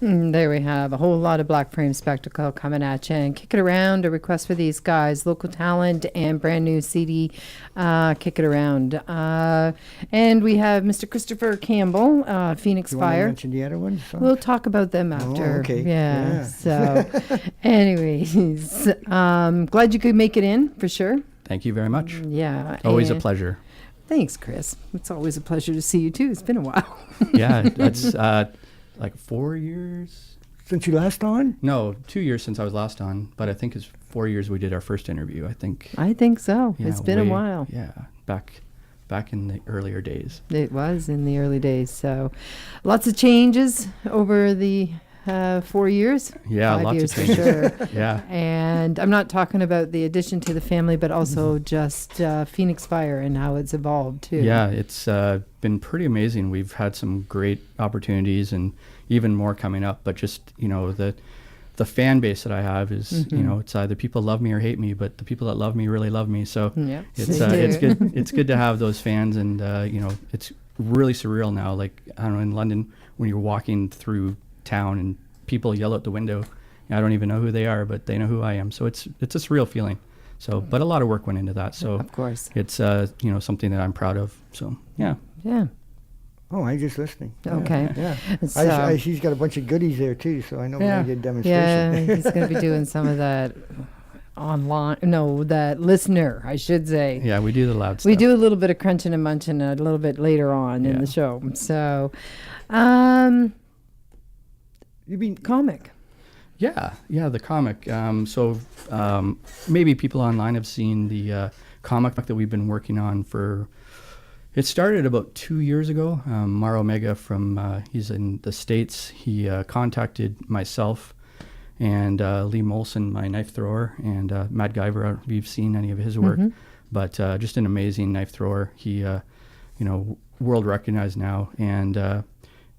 There we have a whole lot of Black Frame Spectacle coming at you. And Kick It Around, a request for these guys, local talent and brand new CD, Kick It Around. And we have Mr. Christopher Campbell, Phoenix You Fire. want to mention the other ones? We'll talk about them after. Oh, okay. Yeah. So, anyways, glad you could make it in for sure. Thank you very much. Yeah. Always a and pleasure. Thanks, Chris. It's always a pleasure to see you too. It's been a while. Yeah, that's like 4 years. Since you last on? No, 2 years since I was last on, but I think it's 4 years we did our first interview. I think. I think so. Yeah, It's been a while. Yeah, back in the earlier days. It was in the early days. So lots of changes over the 4 years. Yeah, 5 lots years of changes. for sure. Yeah. And I'm not talking about the addition to the family, but also just Phoenix Fire and how it's evolved too. Yeah, it's been pretty amazing. We've had some great opportunities and even more coming up. But just, the fan base that I have is, it's either people love me or hate me, but the people that love me really love me. So Yeah, it's they do. good. It's good to have those fans, and it's really surreal now. Like, I don't know, in London when you're walking through town and people yell out the window, I don't even know who they are, but they know who I am. So it's a surreal feeling. So, but a lot of work went into that. So Of course. it's something that I'm proud of. So yeah. Yeah. Oh, I'm just listening. Okay. Yeah. So- She's got a bunch of goodies there too, so I know Yeah. we did Yeah, demonstration. he's going to be doing some of that online. No, that listener, I should say. Yeah, we do the loud stuff. We do a little bit of crunching and munching a little bit later on in Yeah. the show. So, You mean comic. Yeah, the comic. Maybe people online have seen the comic that we've been working on for. It started about 2 years ago. Maro Omega he's in the States. He contacted myself and Lee Molson, my knife thrower, and Matt Guyver. I don't know if you've seen any of his work, but just an amazing knife thrower. He, world recognized now, and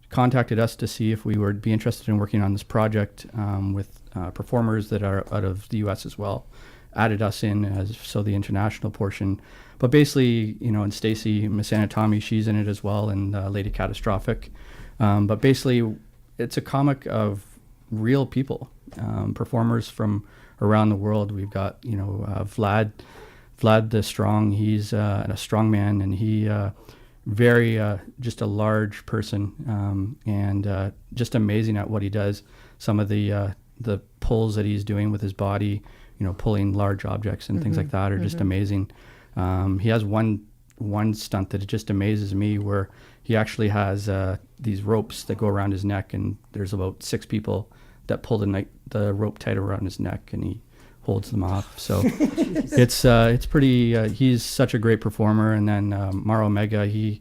contacted us to see if we would be interested in working on this project with performers that are out of the U.S. as well. Added us in the international portion. But basically, and Stacy, Miss Anatomy, she's in it as well, and Lady Catastrophic. But basically, it's a comic of real people, performers from around the world. We've got, Vlad the Strong. He's a strong man, and he very just a large person, and just amazing at what he does. Some of the pulls that he's doing with his body, pulling large objects and things like that are just amazing. He has one stunt that it just amazes me, where he actually has these ropes that go around his neck, and there's about 6 people that pull the rope tight around his neck, and he holds them off. So it's pretty. He's such a great performer. And then Maro Omega, he's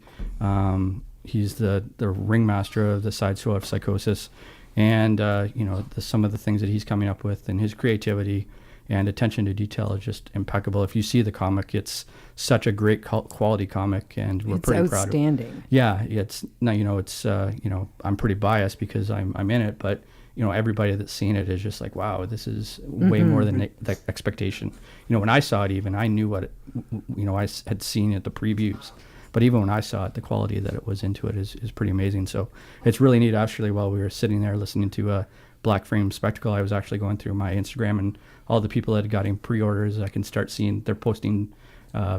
the ringmaster of the sideshow of Psychosis, and some of the things that he's coming up with, and his creativity and attention to detail is just impeccable. If you see the comic, it's such a great quality comic, and we're pretty proud of it. It's outstanding. Yeah, it's I'm pretty biased because I'm in it, but everybody that's seen it is just like, wow, this is way more than the expectation. When I saw it, even I knew what I had seen at the previews, but even when I saw it, the quality that it was into it is pretty amazing. So it's really neat. Actually, while we were sitting there listening to Black Frame Spectacle, I was actually going through my Instagram, and all the people that had gotten pre-orders, I can start seeing they're posting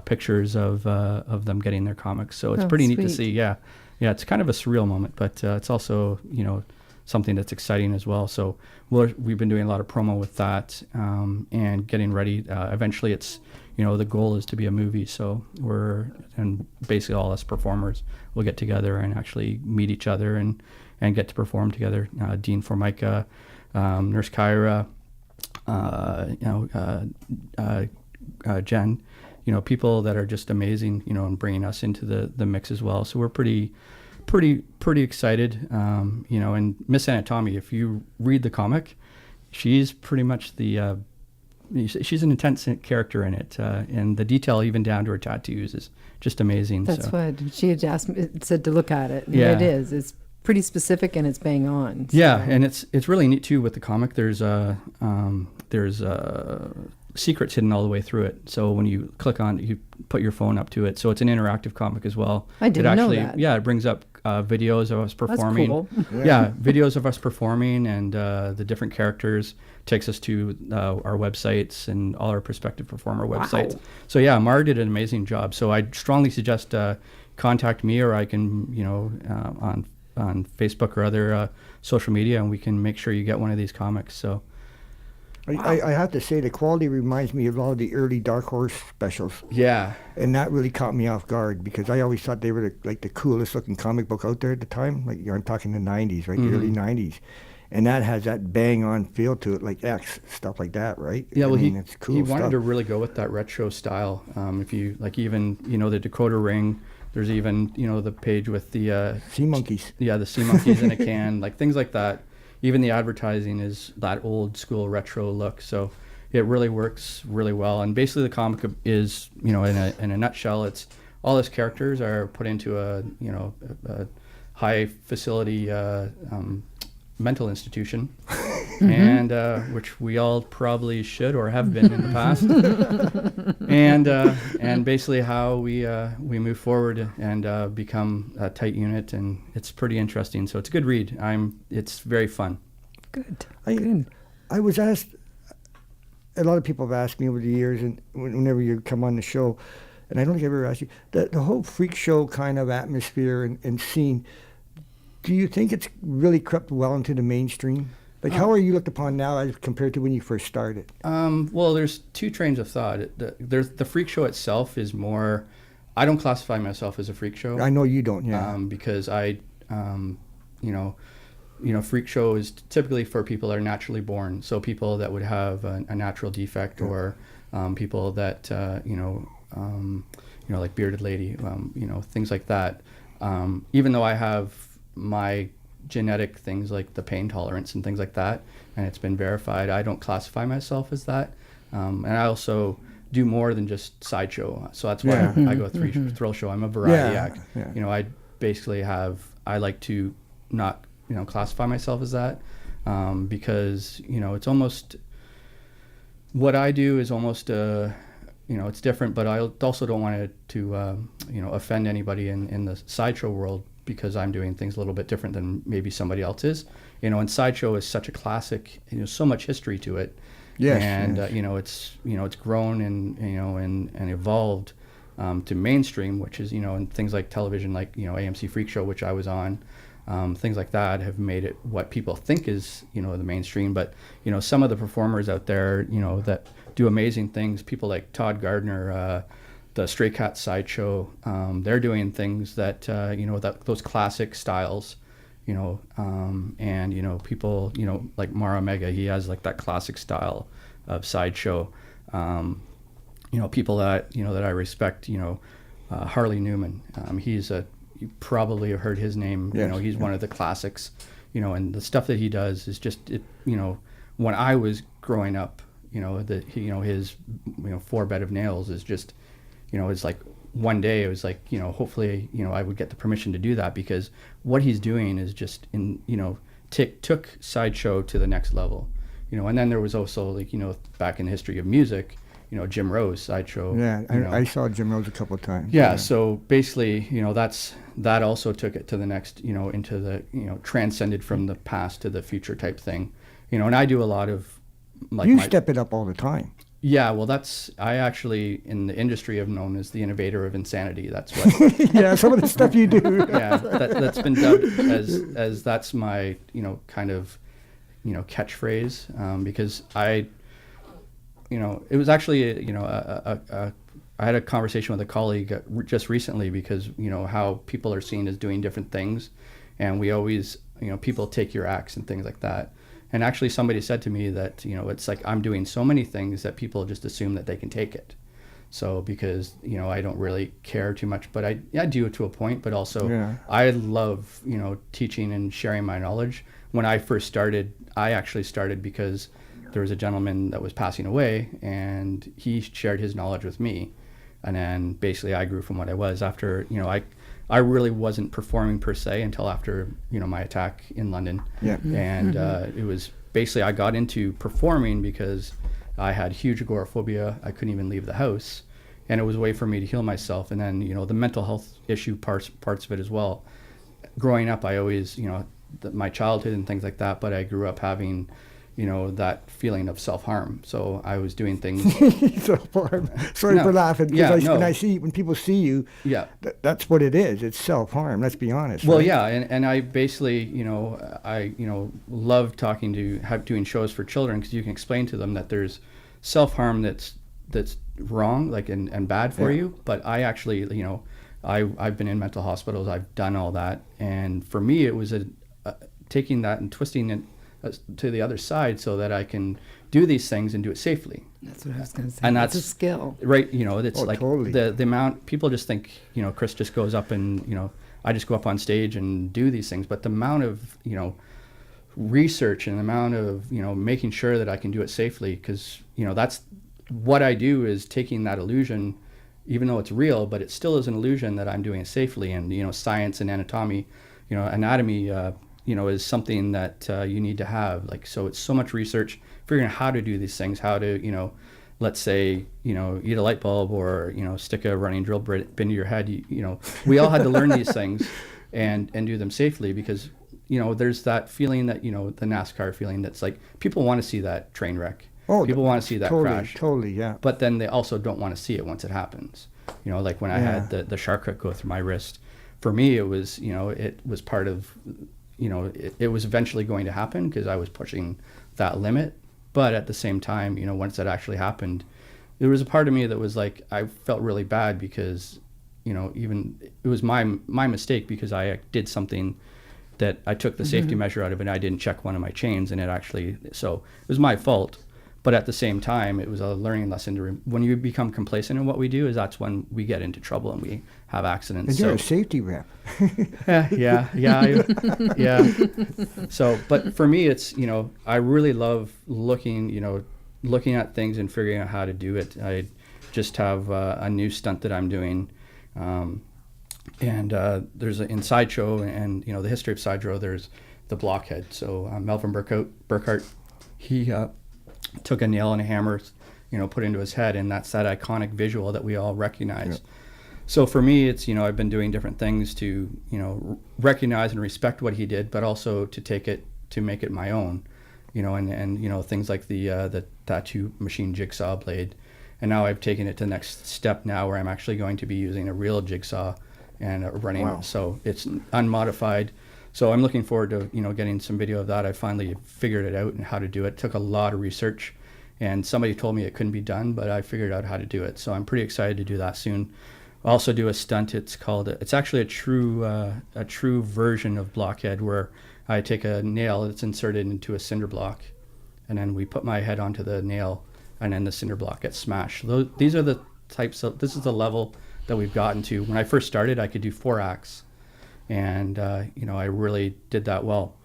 pictures of them getting their comics. So it's pretty neat to see. Yeah, it's kind of a surreal moment, but it's also something that's exciting as well. So we've been doing a lot of promo with that, and getting ready. Eventually, it's the goal is to be a movie. So and basically all us performers will get together and actually meet each other and get to perform together. Dean Formica, Nurse Kyra, Jen, people that are just amazing, and bringing us into the mix as well. So we're pretty excited, and Miss Anatomy, if you read the comic, she's pretty much she's an intense character in it, and the detail even down to her tattoos is just amazing. That's what she had said to look at it. Yeah. It is. It's pretty specific and it's bang on. So. Yeah, and it's really neat too with the comic. There's secrets hidden all the way through it. So when you click on it, you put your phone up to it. So it's an interactive comic as well. I didn't know that. Yeah, it brings up videos of us performing. cool. Yeah, videos of us performing and the different characters, takes us to our websites and all our prospective performer websites. Wow. So yeah, Mara did an amazing job. So I strongly suggest contact me, or I can, on Facebook or other social media, and we can make sure you get one of these comics. So I have to say the quality reminds me of a lot of the early Dark Horse specials, yeah, and that really caught me off guard because I always thought they were the coolest looking comic book out there at the time. Like, I'm talking the '90s, right? The early '90s, and that has that bang on feel to it, like X stuff like that, right? yeah. Well, it's cool he wanted stuff. to really go with that retro style. If you like, even the Dakota Ring. There's even the page with the Sea monkeys. the sea monkeys in a can, like things like that. Even the advertising is that old school retro look, so it really works really well. And basically, the comic is, in a nutshell, it's all his characters are put into a high facility mental institution, and which we all probably should or have been in the past, and basically how we move forward and become a tight unit, and it's pretty interesting. So it's a good read. It's very fun. Good. Good. I was asked, a lot of people have asked me over the years, and whenever you come on the show, and I don't think I've ever asked you, the whole freak show kind of atmosphere and scene, do you think it's really crept well into the mainstream? Like, how are you looked upon now as compared to when you first started? Well, there's two trains of thought. There's the freak show itself is more. I don't classify myself as a freak show. I know you don't, yeah. Because freak show is typically for people that are naturally born. So people that would have a natural defect, or people that like Bearded Lady, things like that. Even though I have my genetic things like the pain tolerance and things like that, and it's been verified, I don't classify myself as that. And I also do more than just sideshow. So that's why I go thrill show. I'm a variety act. Yeah. I basically I like to not classify myself as that, because it's almost, what I do is almost it's different, but I also don't want it to offend anybody in the sideshow world, because I'm doing things a little bit different than maybe somebody else is. And sideshow is such a classic, so much history to it. Yes. And yes. it's grown and evolved to mainstream, which is and things like television, like AMC Freak Show, which I was on. Things like that have made it what people think is the mainstream. But some of the performers out there that do amazing things, people like Todd Gardner, the Stray Cat Sideshow, they're doing things that those classic styles, and people like Mara Omega, he has like that classic style of sideshow. People that that I respect, Harley Newman, you probably have heard his name. Yes. He's one of the classics, and the stuff that he does is just when I was growing up, his 4 Bed of Nails is just, it's like one day it was like, hopefully, I would get the permission to do that, because what he's doing is just took sideshow to the next level, and then there was also like, back in the history of music, Jim Rose sideshow. Yeah, I saw Jim Rose a couple of times. Yeah, so basically, that also took it to the next, into the, transcended from the past to the future type thing, and I do a lot of like you step it up all the time. Yeah, well, I actually in the industry have known as the innovator of insanity. That's what. Yeah, some of the stuff you do. Yeah, that's been dubbed as that's my kind of catchphrase, because it was actually I had a conversation with a colleague just recently, because how people are seen as doing different things, and we always people take your acts and things like that. And actually somebody said to me that, it's like I'm doing so many things that people just assume that they can take it. So because, I don't really care too much, but I do it to a point, but also I love, teaching and sharing my knowledge. When I first started, I actually started because there was a gentleman that was passing away, and he shared his knowledge with me. And then basically I grew from what I was after, I really wasn't performing per se until after, my attack in London. Yeah. And it was basically, I got into performing because I had huge agoraphobia. I couldn't even leave the house. And it was a way for me to heal myself. And then, the mental health issue parts of it as well. growing up, I always, my childhood and things like that, but I grew up having, that feeling of self-harm. So I was doing things. Self-harm. Sorry No. for laughing. Yeah, Because no. when people see you, Yeah. that's what it is. It's self-harm. Let's be honest. Well, right? yeah, and I basically, I love doing shows for children because you can explain to them that there's self-harm that's wrong, like and bad for Yeah. you. But I actually, I've been in mental hospitals. I've done all that, and for me, it was taking that and twisting it to the other side so that I can do these things and do it safely. That's what I was going to say. And It's a that's- skill. Right, it's Oh, like totally. the amount people just think, Chris just goes up and, I just go up on stage and do these things. But the amount of, research and the amount of, making sure that I can do it safely, because, that's what I do is taking that illusion, even though it's real, but it still is an illusion that I'm doing it safely. And, science and anatomy, anatomy, is something that you need to have. Like, so it's so much research, figuring out how to do these things, how to, let's say, eat a light bulb or, stick a running drill bit into your head. We all had to learn these things and do them safely because, there's that feeling that, the NASCAR feeling that's like, people want to see that train wreck. Oh, People want to see that totally, crash. Totally, yeah. But then they also don't want to see it once it happens. Like when I had Yeah. the shark hook go through my wrist, for me, it was, it was part of, it was eventually going to happen because I was pushing that limit. But at the same time, once that actually happened, there was a part of me that was like, I felt really bad because, even it was my mistake because I did something that I took the safety measure out of it and I didn't check one of my chains and it actually, so it was my fault. But at the same time, it was a learning lesson when you become complacent in what we do, is that's when we get into trouble and we have accidents. And you're a safety rep. Yeah. So, but for me, it's, I really love looking at things and figuring out how to do it. I just have a new stunt that I'm doing. And there's in Sideshow and, the history of Sideshow, there's the blockhead. So Melvin Burkhart, he took a nail and a hammer, put into his head, and that's that iconic visual that we all recognize. Yep. So for me, it's, I've been doing different things to, recognize and respect what he did, but also to make it my own, and things like the tattoo machine jigsaw blade. And now I've taken it to the next step now where I'm actually going to be using a real jigsaw and running. Wow. So it's unmodified. So I'm looking forward to, getting some video of that. I finally figured it out and how to do it. It took a lot of research and somebody told me it couldn't be done, but I figured out how to do it. So I'm pretty excited to do that soon. I'll also do a stunt. It's actually a true version of blockhead where I take a nail that's inserted into a cinder block and then we put my head onto the nail and then the cinder block gets smashed. These are the this is the level that we've gotten to. When I first started, I could do 4 acts. And, I really did that well.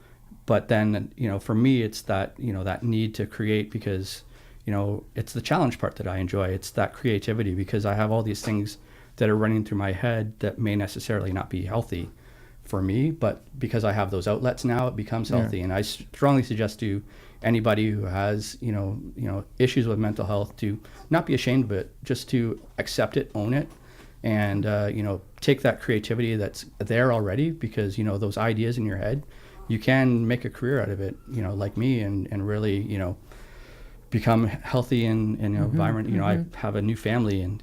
But then, for me, it's that, that need to create because, it's the challenge part that I enjoy. It's that creativity because I have all these things that are running through my head that may necessarily not be healthy for me, but because I have those outlets now, it becomes healthy. Yeah. And I strongly suggest to anybody who has, issues with mental health to not be ashamed of it, just to accept it, own it, and take that creativity that's there already because those ideas in your head, you can make a career out of it, like me, and really become healthy in an environment. I have a new family, and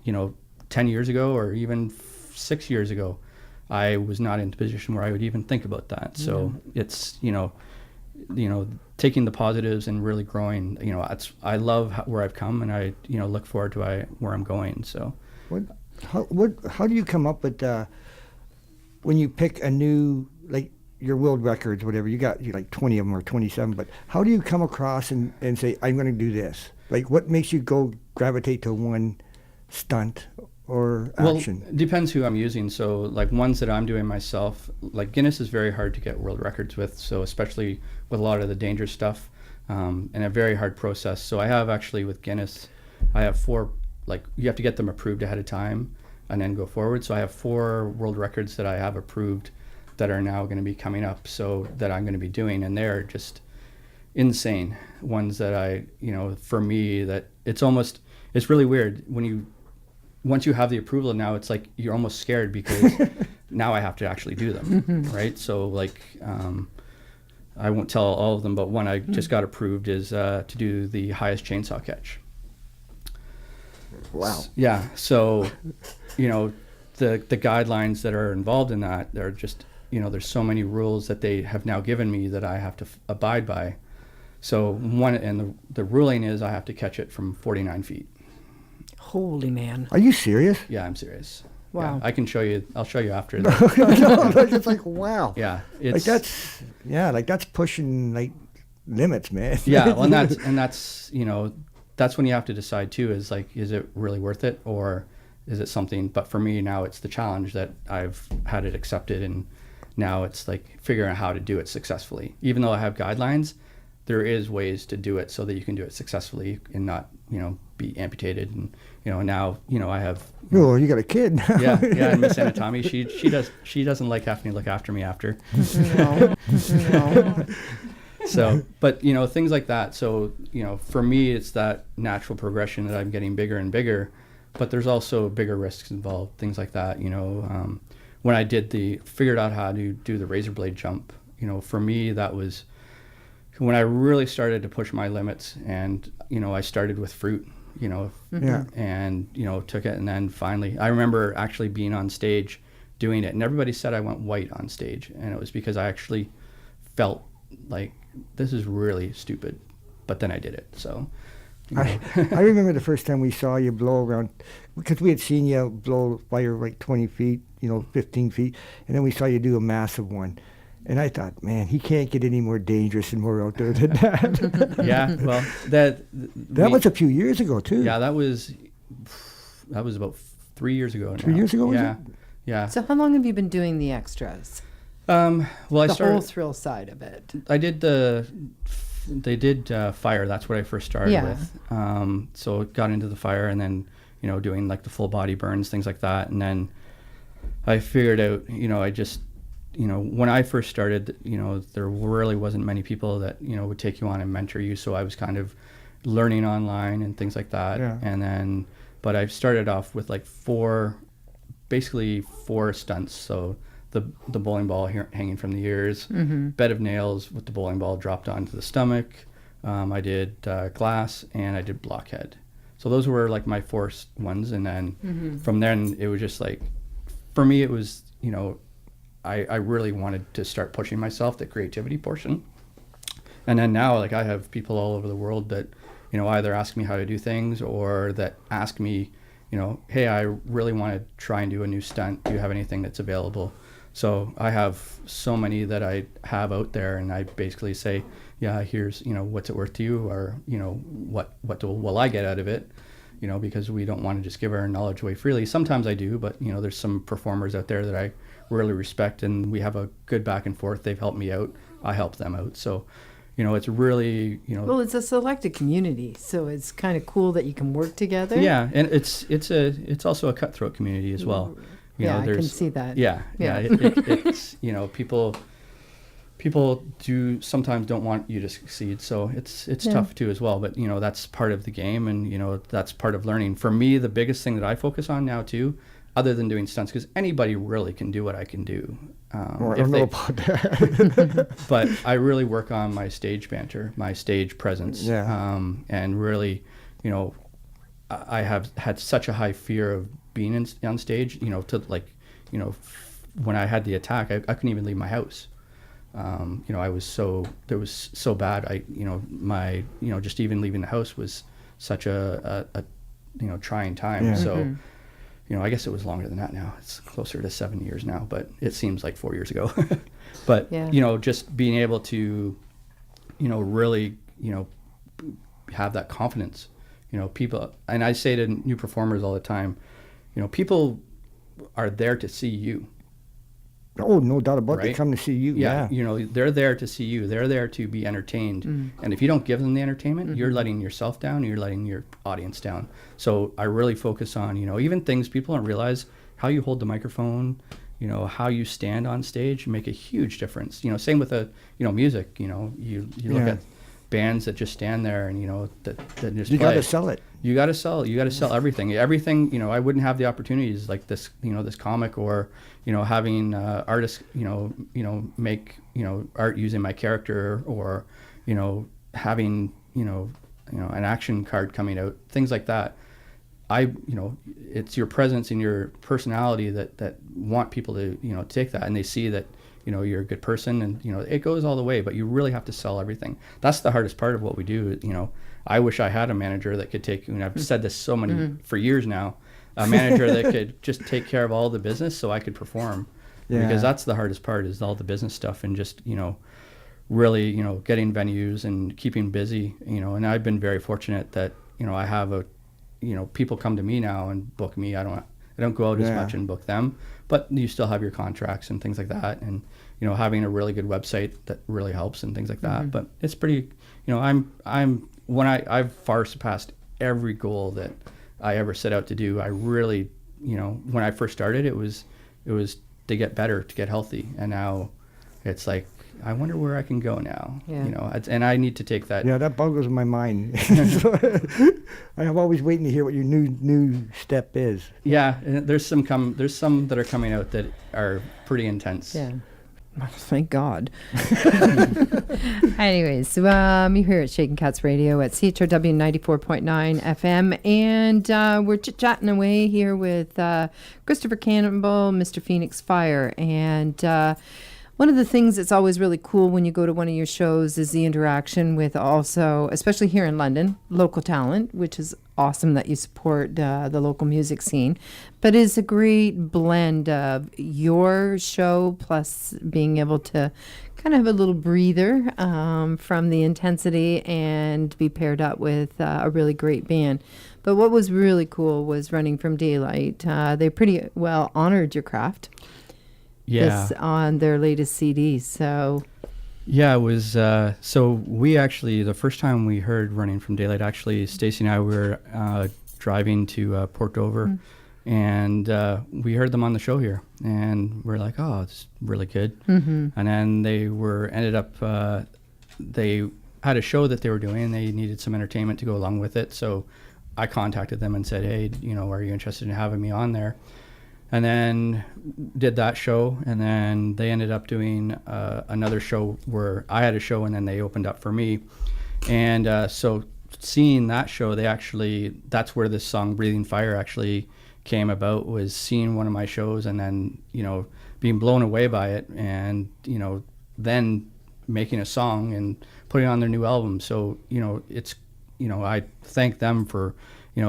10 years ago or even 6 years ago, I was not in a position where I would even think about that. So it's taking the positives and really growing. I love where I've come, and I look forward to where I'm going. So. How do you come up with when you pick a new, like your world records, whatever, you like 20 of them or 27, but how do you come across and say, I'm going to do this? Like what makes you gravitate to one stunt or action? Well, it depends who I'm using. So like ones that I'm doing myself, like Guinness is very hard to get world records with. So especially with a lot of the dangerous stuff and a very hard process. So I have actually with Guinness, I have 4, like you have to get them approved ahead of time and then go forward. So I have 4 world records that I have approved that are now going to be coming up, so that I'm going to be doing, and they're just insane ones that I, for me, that it's really weird when you once you have the approval, now it's like you're almost scared because now I have to actually do them, right? So like, I won't tell all of them, but one I just got approved is to do the highest chainsaw catch. Wow. Yeah. So, the guidelines that are involved in that, they're just, there's so many rules that they have now given me that I have to abide by. So the ruling is I have to catch it from 49 feet. Holy man. Are you serious? Yeah, I'm serious. Wow. Yeah, I can show you. I'll show you after. No, it's like, wow. Yeah. Like that's pushing like limits, man. Yeah. Well, that's that's when you have to decide too, is like, is it really worth it, or is it something? But for me now, it's the challenge that I've had it accepted, and now it's like figuring out how to do it successfully. Even though I have guidelines, there is ways to do it so that you can do it successfully and not, be amputated. And, now, I have. Oh, you got a kid now. Yeah. And Miss Anatomy, she doesn't like having to look after me after. No. No. So, but, things like that. So, for me, it's that natural progression that I'm getting bigger and bigger, but there's also bigger risks involved, things like that. When I figured out how to do the razor blade jump, for me, that was when I really started to push my limits. And, I started with fruit, Yeah. and, took it. And then finally, I remember actually being on stage doing it, and everybody said I went white on stage. And it was because I actually felt like, this is really stupid, but then I did it. So, I remember the first time we saw you blow around, because we had seen you blow fire like 20 feet, 15 feet, and then we saw you do a massive one. And I thought, man, he can't get any more dangerous and more out there than that. Yeah, well, that was a few years ago too. Yeah, that was about 3 years ago. 3 years ago, was it? Yeah. So how long have you been doing the extras? Well, I The started. whole thrill side of it. I did they did fire. That's what I first started Yeah. with. So got into the fire, and then doing like the full body burns, things like that, and then I figured out I just when I first started, there really wasn't many people that would take you on and mentor you. So I was kind of learning online and things like that. Yeah. And then, but I started off with like four stunts. So the bowling ball hanging from the ears, bed of nails with the bowling ball dropped onto the stomach. I did glass, and I did blockhead. So those were like my four ones. And then from then it was just like, for me, it was, I really wanted to start pushing myself, the creativity portion. And then now, like, I have people all over the world that, either ask me how to do things, or that ask me, hey, I really want to try and do a new stunt. Do you have anything that's available? So I have so many that I have out there, and I basically say, yeah, here's, what's it worth to you? Or, what will I get out of it? Because we don't want to just give our knowledge away freely. Sometimes I do, but, there's some performers out there that I really respect, and we have a good back and forth. They've helped me out. I help them out. So, it's really, Well, it's a selected community, so it's kind of cool that you can work together. Yeah, and it's also a cutthroat community as well. I can see that. Yeah. It's people do sometimes don't want you to succeed, so it's tough too as well. But that's part of the game, and that's part of learning. For me, the biggest thing that I focus on now too, other than doing stunts, because anybody really can do what I can do. I don't know about that. But I really work on my stage banter, my stage presence. Yeah. And really, I have had such a high fear of being on stage, when I had the attack, I couldn't even leave my house. I was it was so bad. My just even leaving the house was such a trying time. Yeah. So, I guess it was longer than that now. It's closer to 7 years now, but it seems like 4 years ago. But, Yeah. Just being able to, really, have that confidence, people, and I say to new performers all the time, people are there to see you. Oh, no doubt about it. They Right? come to see you. Yeah. They're there to see you. They're there to be entertained. And if you don't give them the entertainment, you're letting yourself down, and you're letting your audience down. So I really focus on, even things people don't realize, how you hold the microphone, how you stand on stage make a huge difference. Same with music, you look Yeah. at bands that just stand there and, you know, that just You play. got to sell it. You got to sell. You got to sell everything. Everything. You know, I wouldn't have the opportunities like this. You know, this comic, or you know, having artists. You know, make art using my character, or you know, having an action card coming out. Things like that. It's your presence and your personality that want people to take that, and they see that you're a good person, and it goes all the way. But you really have to sell everything. That's the hardest part of what we do. I wish I had a manager that could take, and I've said this so many for years now, a manager that could just take care of all the business so I could perform. Yeah. Because that's the hardest part, is all the business stuff, and just, really, getting venues and keeping busy, and I've been very fortunate that, I have people come to me now and book me. I don't go out as much and book them, but you still have your contracts and things like that. And, having a really good website that really helps and things like that. But it's pretty, I've far surpassed every goal that I ever set out to do. I really, when I first started, it was to get better, to get healthy. And now it's like, I wonder where I can go now. Yeah. And I need to take that. Yeah, that boggles my mind. So, I'm always waiting to hear what your new step is. Yeah, and there's some that are coming out that are pretty intense. Yeah. Thank God. Anyways, you're here at Shaken Cats Radio at CHRW 94.9 FM, and we're chit-chatting away here with Christopher Campbell, Mr. Phoenix Fire, and one of the things that's always really cool when you go to one of your shows is the interaction with also, especially here in London, local talent, which is awesome that you support the local music scene. But it's a great blend of your show plus being able to kind of have a little breather from the intensity and be paired up with a really great band. But what was really cool was Running from Daylight. They pretty well honored your craft. Yeah. On their latest CD. So yeah, it was so we actually, the first time we heard Running from Daylight, actually Stacey and I were driving to Port Dover, and we heard them on the show here, and we're like, oh, it's really good. And then they had a show that they were doing, and they needed some entertainment to go along with it, so I contacted them and said, hey, are you interested in having me on there? And then did that show, and then they ended up doing another show where I had a show, and then they opened up for me. And so seeing that show, that's where this song Breathing Fire actually came about, was seeing one of my shows and then, being blown away by it, and, then making a song and putting it on their new album. So, it's, I thank them for,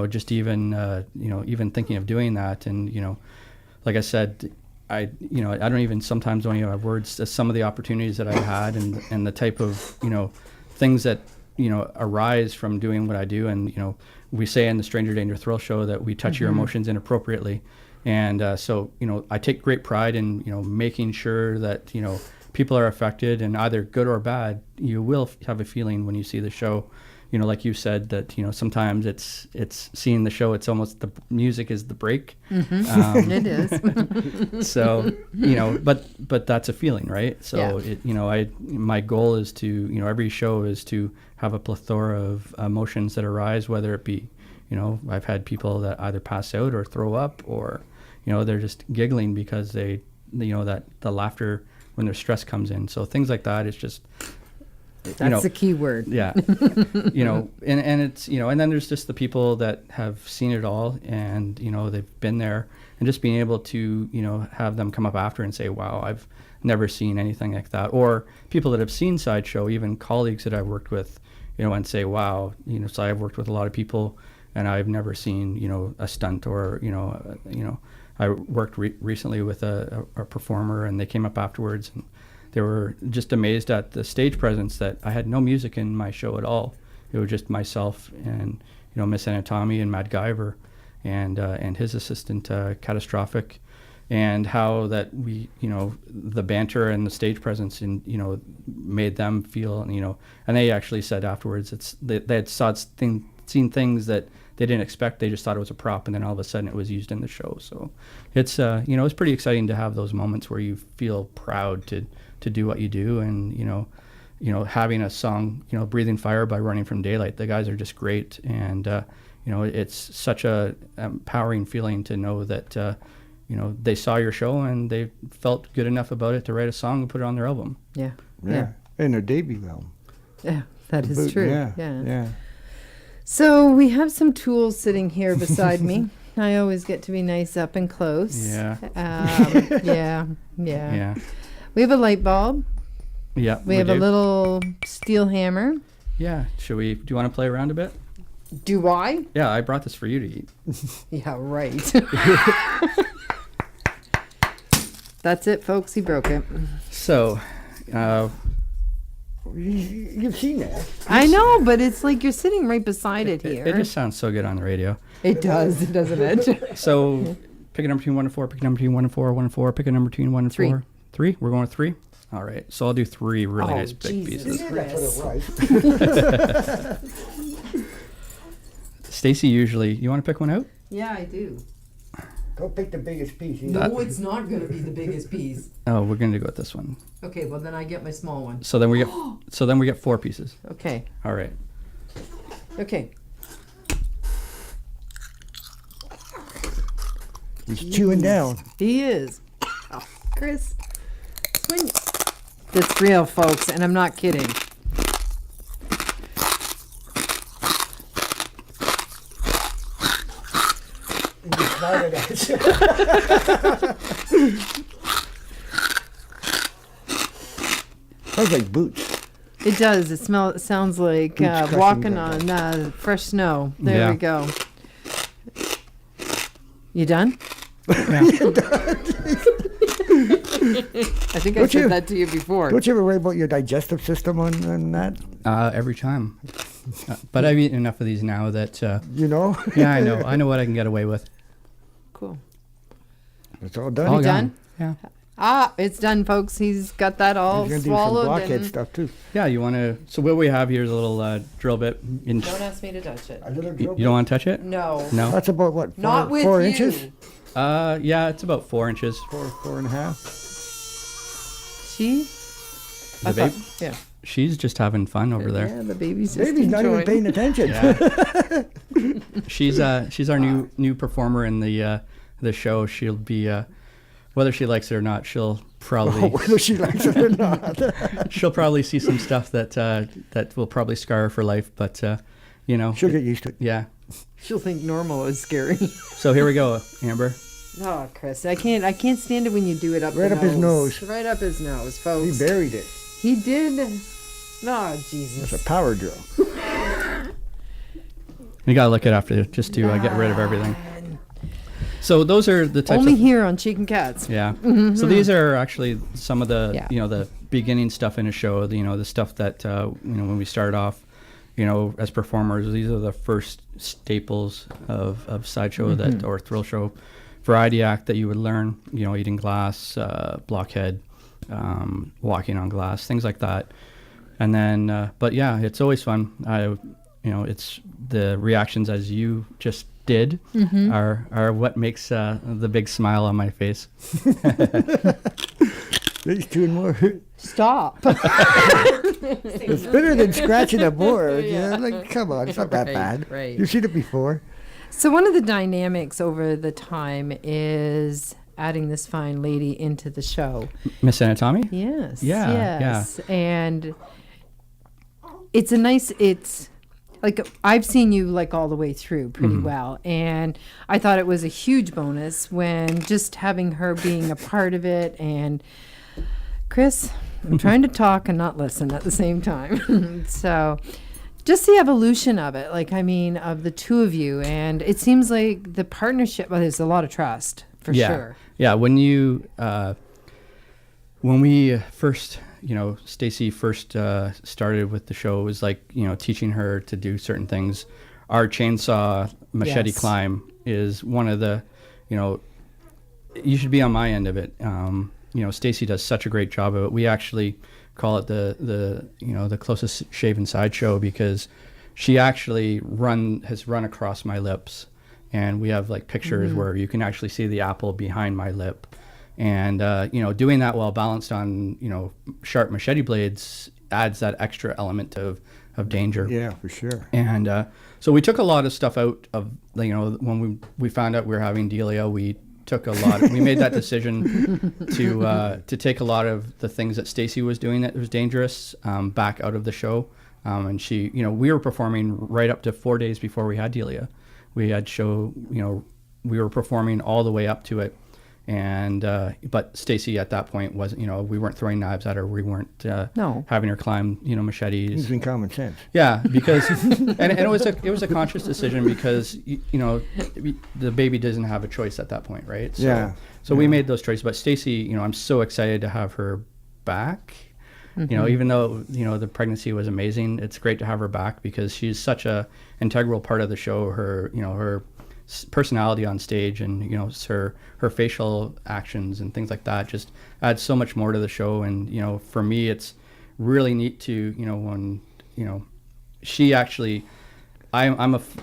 just even, even thinking of doing that. And, like I said, I sometimes don't even have words to some of the opportunities that I've had, and the type of, things that, arise from doing what I do. And, we say in the Stranger Danger Thrill show that we touch your emotions inappropriately. And so, I take great pride in, making sure that, people are affected, and either good or bad, you will have a feeling when you see the show. Like you said, that, sometimes it's seeing the show, it's almost the music is the break. it is. So, but that's a feeling, right? So, yeah. My goal is to, every show is to have a plethora of emotions that arise, whether it be, I've had people that either pass out or throw up, or, they're just giggling because they, that the laughter when their stress comes in. So things like that, it's just, that's the key word. Yeah. And it's, and then there's just the people that have seen it all, and, they've been there, and just being able to, have them come up after and say, wow, I've never seen anything like that. Or people that have seen Sideshow, even colleagues that I've worked with, and say, wow, so I've worked with a lot of people, and I've never seen, a stunt, or, I worked recently with a performer, and they came up afterwards, and they were just amazed at the stage presence, that I had no music in my show at all. It was just myself and, Miss Anatomy and Matt Guyver and his assistant, Catastrophic, and how that we, the banter and the stage presence, and, made them feel, and they actually said afterwards, they had seen things that they didn't expect. They just thought it was a prop, and then all of a sudden it was used in the show. So it's, it's pretty exciting to have those moments where you feel proud to do what you do, and, having a song, Breathing Fire by Running from Daylight. The guys are just great. And, it's such a empowering feeling to know that, they saw your show and they felt good enough about it to write a song and put it on their album. Yeah. Yeah. And their debut album. Yeah, that is Boot- true. Yeah. So we have some tools sitting here beside me. I always get to be nice up and close. Yeah. Yeah. Yeah. We have a light bulb. Yeah. We have a do. little steel hammer. Yeah. Do you want to play around a bit? Do I? Yeah, I brought this for you to eat. Yeah, right. That's it, folks. He broke it. So, You've seen that. I know, but it's like you're sitting right beside it it here. just sounds so good on the radio. It does, doesn't it? So, pick a number between 1 and 4, pick a number between 1 and 4, 1 and 4, pick a number between 1 and 3. 4. 3? We're going with 3? All right. So, I'll do 3 really Oh, nice big Jesus. pieces. That's what it was. Stacy, usually, you want to pick one out? Yeah, I do. Go pick the biggest piece. That- it's not going to be the biggest piece. Oh, we're going to go with this one. Okay, well then I get my small one. So then we get 4 pieces. Okay. All right. Okay. He's chewing down. He is. Oh, Chris. Swing. That's real, folks, and I'm not kidding. And he snorted at you. Sounds like boots. It does. It sounds like Boots crushing walking the- on fresh snow. There Yeah. we go. You done? Yeah. I think I Don't said you- that to you before. Don't you ever worry about your digestive system on that? Every time. But I've eaten enough of these now that, You know? yeah, I know. I know what I can get away with. Cool. It's all done. All You done? Yeah. Ah, it's done, folks. He's got that all He's gonna do some swallowed. blockhead And stuff too. Yeah, you want to. So, what we have here is a little drill bit. don't ask me to touch it. A little You drill don't want to touch it? No. No? That's about what? Not with 4 you. inches? Yeah, it's about 4 inches. 4.5. She? The I babe? thought- Yeah. She's just having fun over there. Yeah, the baby's just Baby's not even enjoying. paying attention. Yeah. She's our new performer in the show. She'll be whether she likes it or not. She'll probably Whether she likes it or not. she'll probably see some stuff that will probably scar her for life. But She'll get used to it. yeah. She'll think normal is scary. So here we go, Amber. Oh, Chris, I can't stand it when you do it up Right the up his nose. Right up his nose, He folks. buried it. He did. Oh, Jesus. It's a power drill. You gotta look it after just to get rid of everything. So those are the types Only of here on Chicken Cats. yeah. So these are actually some of the Yeah. the beginning stuff in a show. The stuff that when we started off, as performers, these are the first staples of sideshow that or thrill show variety act that you would learn. Eating glass, blockhead, walking on glass, things like that. And then, but yeah, it's always fun. It's the reactions as you just did are what makes the big smile on my face. He's doing more. Stop. It's better than scratching a board. Yeah. Like, come on, it's not that Right, bad. right. You've seen it before. So one of the dynamics over the time is adding this fine lady into the show. Miss Anatomy? Yes. Yeah, Yes. And it's like I've seen you like all the way through pretty well. And I thought it was a huge bonus when just having her being a part of it. And Chris, I'm trying to talk and not listen at the same time. So just the evolution of it, of the two of you. And it seems like the partnership, there's a lot of trust for sure. Yeah. When we first, Stacy first started with the show, it was like, teaching her to do certain things. Our chainsaw machete Yes. climb is one of the, you should be on my end of it. Stacy does such a great job of it. We actually call it the closest shaven sideshow because she actually has run across my lips, and we have like pictures where you can actually see the apple behind my lip. And doing that while balanced on sharp machete blades, adds that extra element of danger. Yeah, for sure. And so we took a lot of stuff out of, when we found out we were having Delia, we took a lot. We made that decision to take a lot of the things that Stacy was doing that was dangerous back out of the show. And she, we were performing right up to 4 days before we had Delia. We had show, we were performing all the way up to it. And but Stacy at that point wasn't, we weren't throwing knives at her. We weren't No. having her climb, machetes. Using common sense. Yeah, because and it was a conscious decision because the baby doesn't have a choice at that point, right? So, Yeah. So we made those choices. But Stacy, I'm so excited to have her back. Even though the pregnancy was amazing, it's great to have her back because she's such a integral part of the show. Her her personality on stage and her facial actions and things like that just adds so much more to the show. And for me it's really neat to when she actually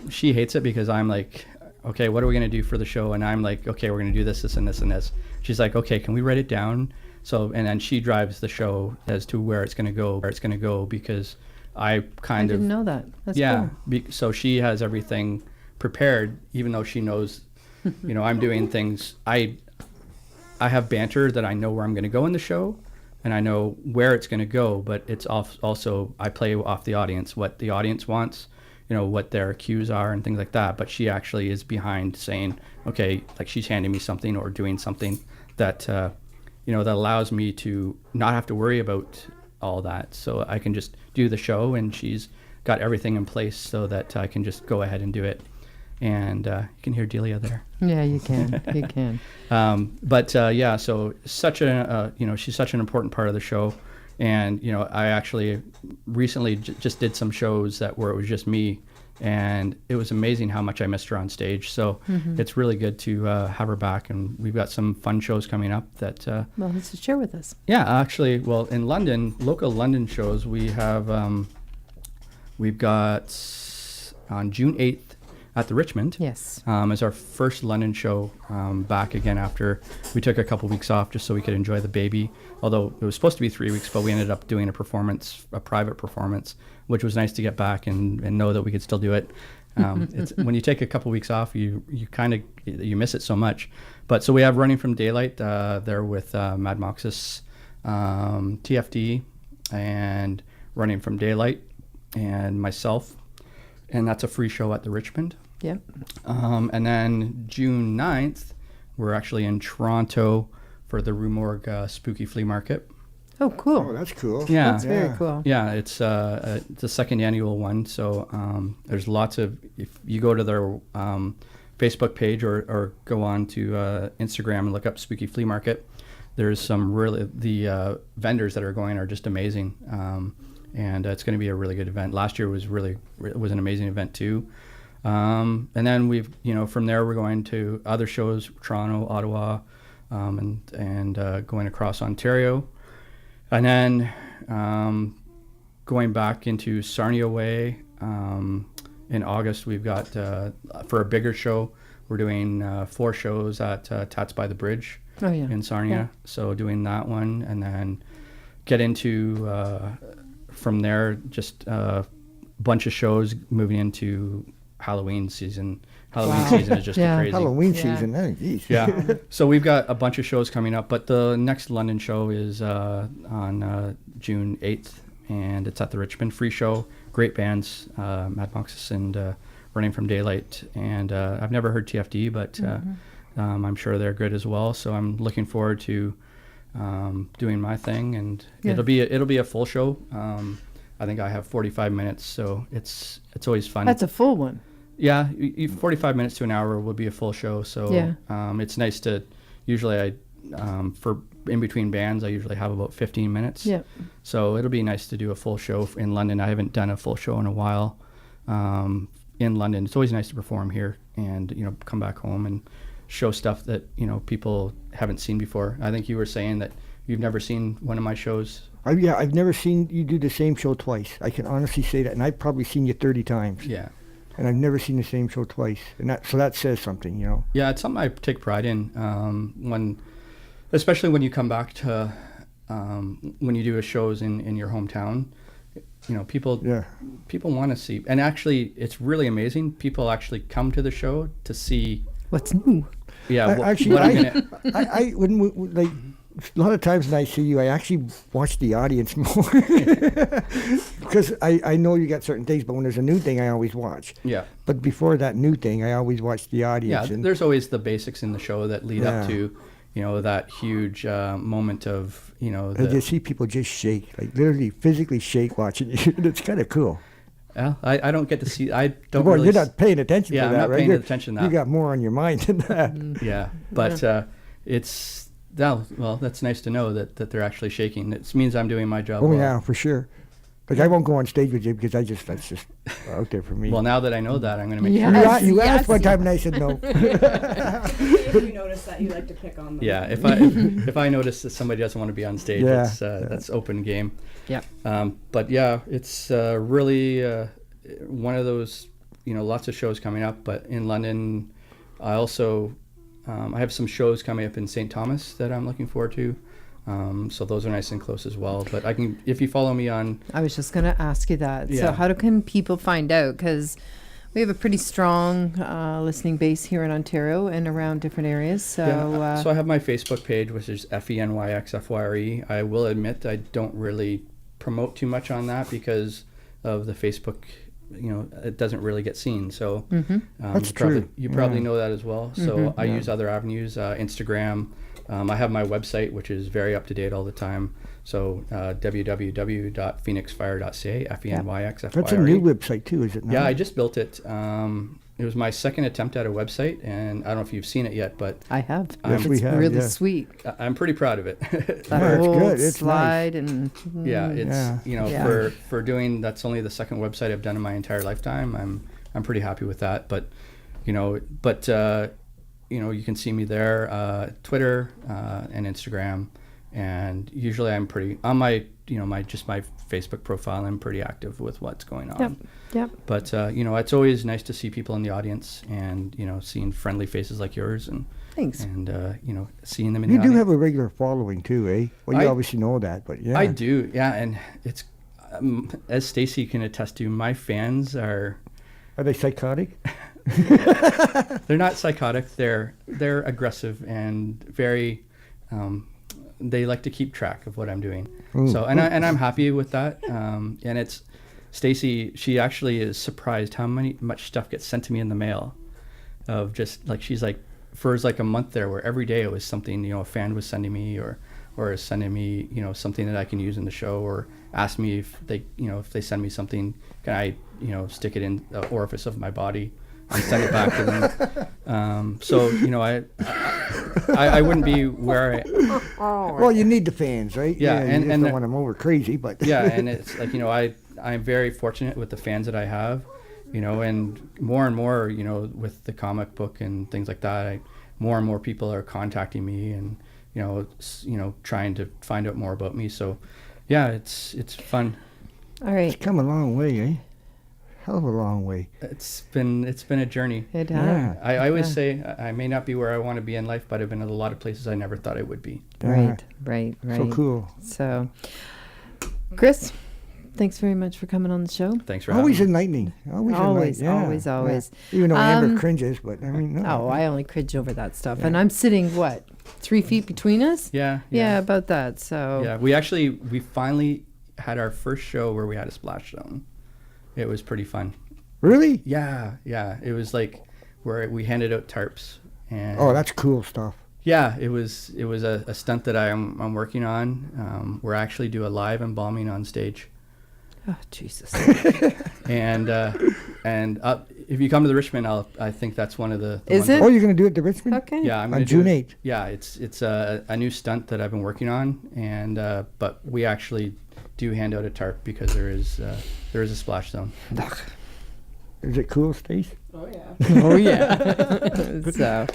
she hates it because I'm like, okay, what are we going to do for the show? And I'm like, okay, we're going to do this and this and this. She's like, okay, can we write it down? So and then she drives the show as to where it's going to go because I didn't know that. That's cool. So she has everything prepared, even though she knows, I'm doing things. I have banter that I know where I'm going to go in the show, and I know where it's going to go. But it's also I play off the audience, what the audience wants, what their cues are and things like that. But she actually is behind saying, okay, like she's handing me something or doing something that that allows me to not have to worry about all that. So I can just do the show, and she's got everything in place so that I can just go ahead and do it. And you can hear Delia there. Yeah, you can. You can. So such a she's such an important part of the show. And I actually recently just did some shows where it was just me, and it was amazing how much I missed her on stage. So it's really good to have her back, and we've got some fun shows coming up that. Well, let's share with us. Yeah, actually, well, in London, local London shows, we have we've got on June 8th. At the Richmond, Yes. Is our first London show back again after we took a couple weeks off just so we could enjoy the baby. Although it was supposed to be 3 weeks, but we ended up doing a private performance, which was nice to get back and know that we could still do it. It's when you take a couple weeks off, you kind of miss it so much. But so we have Running from Daylight there with Mad Moxus, TFD, and Running from Daylight, and myself, and that's a free show at the Richmond. Yep. And then June 9th, we're actually in Toronto for the Rue Morgue Spooky Flea Market. Oh, cool. Oh, that's cool. Yeah. That's very cool. Yeah, it's the second annual one. So there's lots of, if you go to their Facebook page or go on to Instagram and look up Spooky Flea Market, there's some really, the vendors that are going are just amazing. And it's going to be a really good event. Last year was an amazing event too. And then we've, from there we're going to other shows, Toronto, Ottawa, and going across Ontario. And then going back into Sarnia Way in August, we've got, for a bigger show, we're doing 4 shows at Tats by the Bridge in Sarnia. Yeah. So doing that one, and then get into, from there, just a bunch of shows moving into Halloween season. Halloween season is just crazy. Halloween season, oh, geez. Yeah. So we've got a bunch of shows coming up, but the next London show is on June 8th, and it's at the Richmond. Free show, great bands, Mad Moxus and Running from Daylight. And I've never heard TFD, but I'm sure they're good as well. So I'm looking forward to doing my thing, and it'll be a full show. I think I have 45 minutes, so it's always fun. That's a full one. Yeah, 45 minutes to an hour will be a full show. So it's nice to, usually for in between bands, I usually have about 15 minutes. Yeah. So it'll be nice to do a full show in London. I haven't done a full show in a while in London. It's always nice to perform here and, come back home and show stuff that, people haven't seen before. I think you were saying that you've never seen one of my shows. I've never seen you do the same show twice. I can honestly say that, and I've probably seen you 30 times. Yeah. And I've never seen the same show twice, and that says something, Yeah, it's something I take pride in. Especially when you come back to when you do shows in your hometown. people Yeah. people want to see, and actually it's really amazing. People actually come to the show to see. What's new? Yeah, Actually, what I'm gonna. I like a lot of times when I see you, I actually watch the audience more because I know you got certain things, but when there's a new thing, I always watch. Yeah. But before that new thing, I always watch the Yeah, audience. and there's always the basics in the show that lead up Yeah. to, that huge moment of, I just see people just shake, like literally physically shake watching you. And it's kind of cool. well, I don't get to see, I don't Well, really, you're not paying attention yeah, to I'm that, not right? paying You're- attention to You that. got more on your mind than that. yeah, but it's, well, that's nice to know that they're actually shaking. It means I'm doing my job Oh well. yeah, for sure. Like I won't go on stage with you because that's just out there for me. Well, now that I know that, I'm going to make Yeah. sure. you Yes, asked one yes. time and I said no. You notice that you like to pick on them. Yeah, if I notice that somebody doesn't want to be on stage, Yeah, that's open game. Yep. But yeah, it's really one of those, lots of shows coming up. But in London, I also I have some shows coming up in St. Thomas that I'm looking forward to. So those are nice and close as well. But I can, if you follow me on, I was just going to ask you that. So Yeah. how can people find out? Because we have a pretty strong listening base here in Ontario and around different areas. So, so I have my Facebook page, which is FENYXFYRE. I will admit I don't really promote too much on that because of the Facebook. It doesn't really get seen. So That's you true. probably Yeah. know that as well. So I use other avenues, Instagram. I have my website, which is very up to date all the time. So www.phoenixfire.ca, FENYXFYRE. That's a new website too, is it not? Yeah, I just built it. It was my second attempt at a website, and I don't know if you've seen it yet, but I have. Yes, It's we have, really yeah. sweet. I'm pretty proud of it. That Yeah, it's whole good. It's slide and Yeah, it's Yeah. Yeah. for doing, that's only the second website I've done in my entire lifetime. I'm pretty happy with that. But you can see me there, Twitter and Instagram, and usually I'm pretty on my my Facebook profile. I'm pretty active with what's going on. Yep. Yep. But it's always nice to see people in the audience and seeing friendly faces like yours and Thanks. seeing them in You the do audience. have a regular following too, eh? Well, you I- obviously know that, but yeah. I do, yeah, and it's as Stacy can attest to, my fans are They psychotic? they're not psychotic. They're aggressive and very. They like to keep track of what I'm doing. Ooh. So and I'm happy with that. And it's Stacy. She actually is surprised how much stuff gets sent to me in the mail. Of just like she's like for like a month there, where every day it was something a fan was sending me or sending me something that I can use in the show, or ask me if they if they send me something, can I stick it in the orifice of my body and send it back to them. So I wouldn't be where I Well, you need the fans, right? Yeah, you and- just and don't the- want them over crazy, but yeah, and it's like I'm very fortunate with the fans that I have, and more with the comic book and things like that. More and more people are contacting me and trying to find out more about me. So yeah, it's fun. All right. it's come a long way, eh? Hell of a long way. It's been a journey. It Yeah. I always Yeah. say I may not be where I want to be in life, but I've been in a lot of places I never thought I would be. Right. Right. So cool. So, Chris, thanks very much for coming on the show. Thanks for Always having me. enlightening. Always, Always, enlightening. Yeah, always. yeah. Even though Amber Um, cringes, but I mean, no. Oh, I only cringe over that stuff, and I'm sitting 3 feet between us? Yeah. Yeah, about that. So Yeah, we finally had our first show where we had a splash zone. It was pretty fun. Really? Yeah. It was like where we handed out tarps and Oh, that's cool stuff. yeah, it was a stunt that I'm working on. We're actually do a live embalming on stage. oh Jesus. And if you come to the Richmond, I think that's one of the Is ones- it? Oh, you're gonna do it at the Richmond? Okay. Yeah, I'm On gonna June do, 8th. Yeah, it's a new stunt that I've been working on, and but we actually do hand out a tarp because there is a splash zone. Is it cool, Stace? Oh yeah. Oh yeah. So,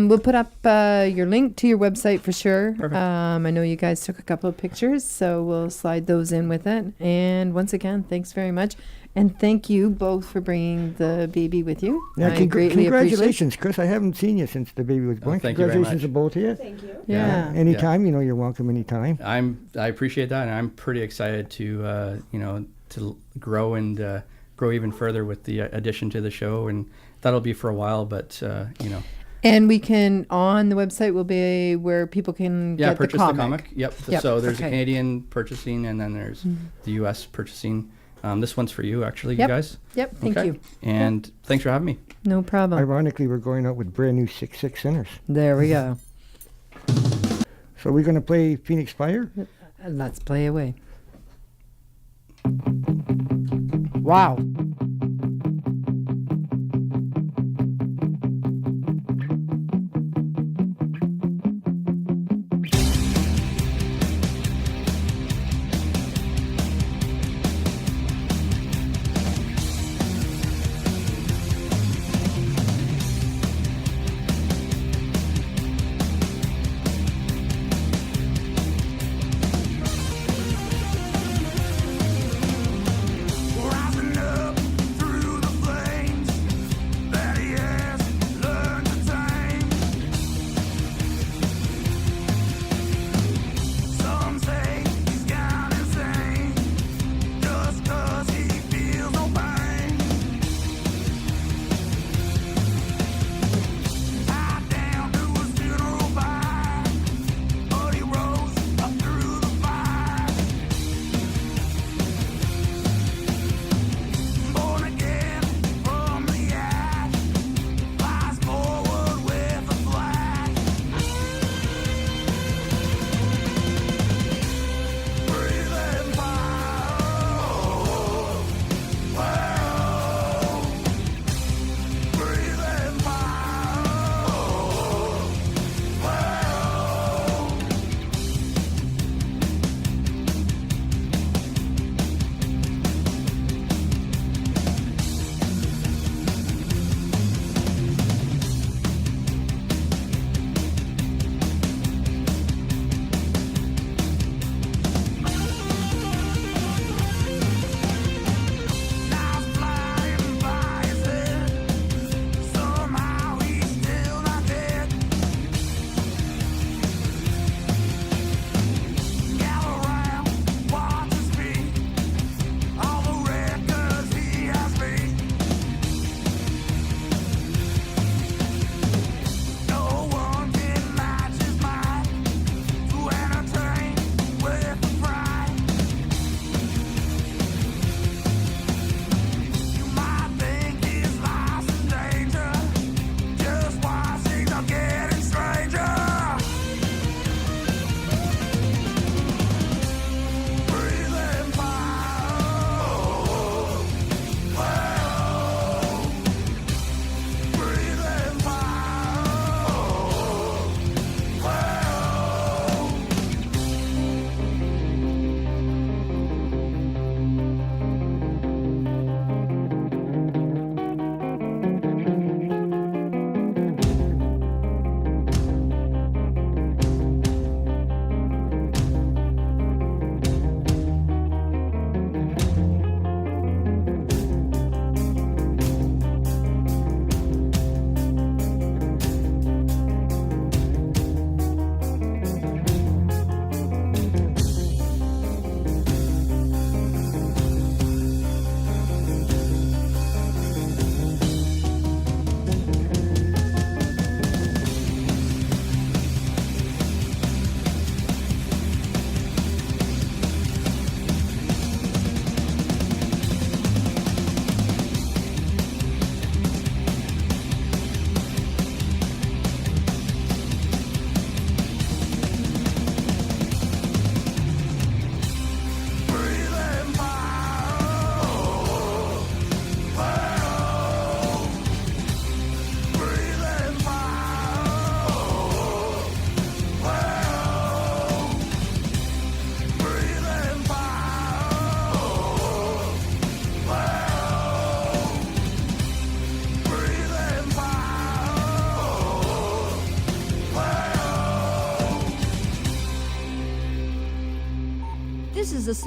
we'll put up your link to your website for sure. Perfect. I know you guys took a couple of pictures, so we'll slide those in with it. And once again, thanks very much. And thank you both for bringing the baby with you. Yeah, I greatly appreciate. congratulations, Chris. I haven't seen you since the baby was born. thank you very Congratulations to much. both of you. Thank you. Yeah. Anytime, you're welcome anytime. I appreciate that, and I'm pretty excited to to grow and grow even further with the addition to the show, and that'll be for a while. But And we can, on the website, will be where people can get purchase the comic. Yep. Yep, So there's okay. a Canadian purchasing, and then there's the U.S. purchasing. This one's for you, actually, Yep. you guys. Yep, thank Okay. you. And thanks for having me. No problem. Ironically, we're going out with brand new 6'6" centers. There we go. So we're going to play Phoenix Fire. Let's play away. Wow. Rising up through the flames that he has learned to tame. Some say he's gone insane just 'cause he feels no pain. Tied down to his funeral pyre, but he rose up through the fire. Born again from the ash, flies forward with a flash. Breathing fire, breathing fire. Now flying by his head, somehow he's still not dead. Gather round, watch his feet, all the records he has beat. No one can match his mind to entertain with the pride. You might think his life's in danger, just watch things are getting stranger. Breathing fire, breathing fire. Breathing fire, breathing fire, breathing fire, breathing fire. This is a